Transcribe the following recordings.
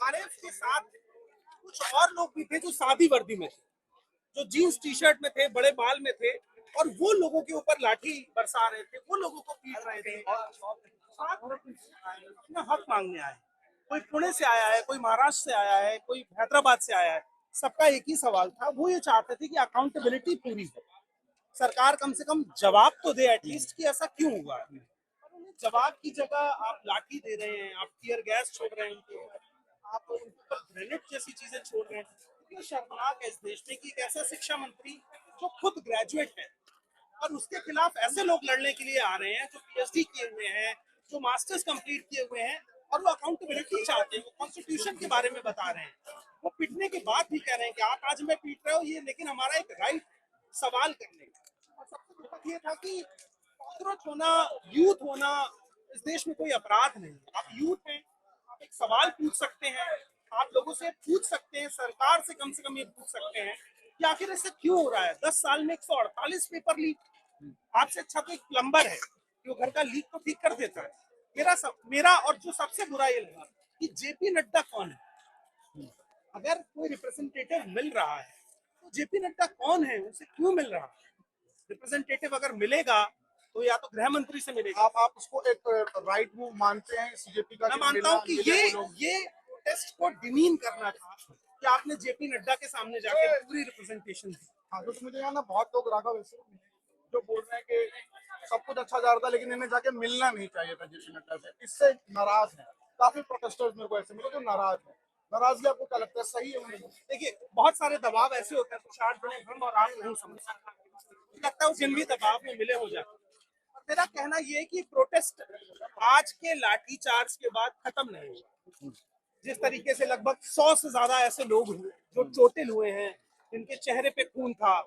RF के साथ कुछ और लोग भी थे जो सादी वर्दी में थे, जो जीन्स टी शर्ट में थे, बड़े बाल में थे, और वो लोगों के ऊपर लाठी बरसा रहे थे, वो लोगों को पीट रहे थे। अपना हक मांगने आए, कोई पुणे से आया है, कोई महाराष्ट्र से आया है, कोई हैदराबाद से आया है, सबका एक ही सवाल था। वो ये चाहते थे कि अकाउंटेबिलिटी पूरी हो, सरकार कम से कम जवाब तो दे एटलीस्ट कि ऐसा क्यों हुआ। जवाब की जगह आप लाठी दे रहे हैं, आप टीयर गैस छोड़ रहे हैं उनके ऊपर, आप उनके ऊपर ग्रेनेड जैसी चीजें छोड़ रहे हैं। इतना शर्मनाक है इस देश में कि एक ऐसा शिक्षा मंत्री जो खुद ग्रेजुएट है और उसके खिलाफ ऐसे लोग लड़ने के लिए आ रहे हैं जो पीएचडी किए हुए हैं, जो मास्टर्स कंप्लीट किए हुए हैं, और वो अकाउंटेबिलिटी चाहते हैं, वो कॉन्स्टिट्यूशन के बारे में बता रहे हैं। वो पीटने के बाद भी कह रहे हैं कि आप आज हमें पीट रहे हो ये, लेकिन हमारा एक राइट सवाल करने का। और सबसे दुखद ये था कि कॉकरोच होना, यूथ होना इस देश में कोई अपराध नहीं है। आप यूथ हैं, आप एक सवाल पूछ सकते हैं, आप लोगों से पूछ सकते हैं, सरकार से कम ये पूछ सकते हैं कि आखिर ऐसा क्यों हो रहा है। 10 साल में 148 पेपर लीक। आपसे अच्छा तो एक प्लम्बर है कि वो घर का लीक तो ठीक कर देता है। मेरा और जो सबसे बुरा ये लगा कि जेपी नड्डा कौन है। अगर कोई रिप्रेजेंटेटिव मिल रहा है तो जेपी नड्डा कौन है, उसे क्यों मिल रहा है। रिप्रेजेंटेटिव अगर मिलेगा तो या तो गृह मंत्री से मिलेगा। आप उसको एक राइट मूव मानते हैं सीजेपी का? मैं मानता हूँ कि ये प्रोटेस्ट को डिमीन करना था कि आपने जेपी नड्डा के सामने जाके पूरी रिप्रेजेंटेशन दी। हाँ, तो मुझे यहाँ ना बहुत लोग राघव ऐसे जो बोल रहे हैं कि सब कुछ अच्छा जा रहा था लेकिन इन्हें जाके मिलना नहीं चाहिए था जेपी नड्डा से, इससे नाराज है। काफी प्रोटेस्टर्स मेरे को ऐसे मिले जो नाराज है। नाराजगी आपको क्या लगता है, सही है? देखिए, बहुत सारे दबाव ऐसे होते हैं तो चार बड़े हम और आप नहीं समझ सकते, लगता है वो जिन भी दबाव में मिले हो जाते। और मेरा कहना ये है कि प्रोटेस्ट आज के लाठीचार्ज के बाद खत्म नहीं होगा। जिस तरीके से लगभग 100 से ज्यादा ऐसे लोग हुए जो चोटिल हुए हैं, जिनके चेहरे पे खून था,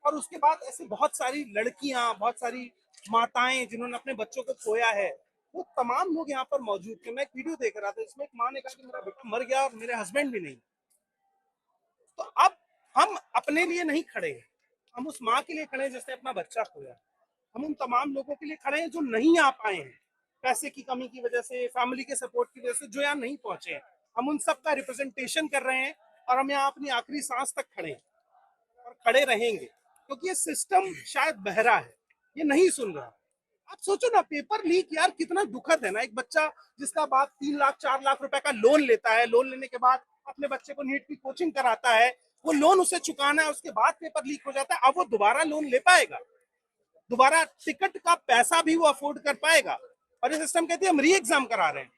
और उसके बाद ऐसे बहुत सारी लड़कियां, बहुत सारी माताएं जिन्होंने अपने बच्चों को खोया है, वो तमाम लोग यहाँ पर मौजूद थे। मैं एक वीडियो देख रहा था, इसमें एक माँ ने कहा कि मेरा बेटा मर गया और मेरे हस्बैंड भी नहीं। तो अब हम अपने लिए नहीं खड़े हैं, हम उस माँ के लिए खड़े हैं जिसने अपना बच्चा खोया। हम उन तमाम लोगों के लिए खड़े हैं जो नहीं आ पाए हैं, पैसे की कमी की वजह से, फैमिली के सपोर्ट की वजह से, जो यहाँ नहीं पहुंचे हैं। हम उन सब का रिप्रेजेंटेशन कर रहे हैं और हम यहाँ अपनी आखिरी सांस तक खड़े हैं और खड़े रहेंगे, क्योंकि ये सिस्टम शायद बहरा है, ये नहीं सुन रहा। आप सोचो ना, पेपर लीक यार कितना दुखद है ना। एक बच्चा जिसका बाप 3 लाख 4 लाख रुपए का लोन लेता है, लोन लेने के बाद अपने बच्चे को नीट की कोचिंग कराता है, वो लोन उसे चुकाना है, उसके बाद पेपर लीक हो जाता है। अब वो दोबारा लोन ले पाएगा? दोबारा टिकट का पैसा भी वो अफोर्ड कर पाएगा? और ये सिस्टम कहती है हम री एग्जाम करा रहे हैं।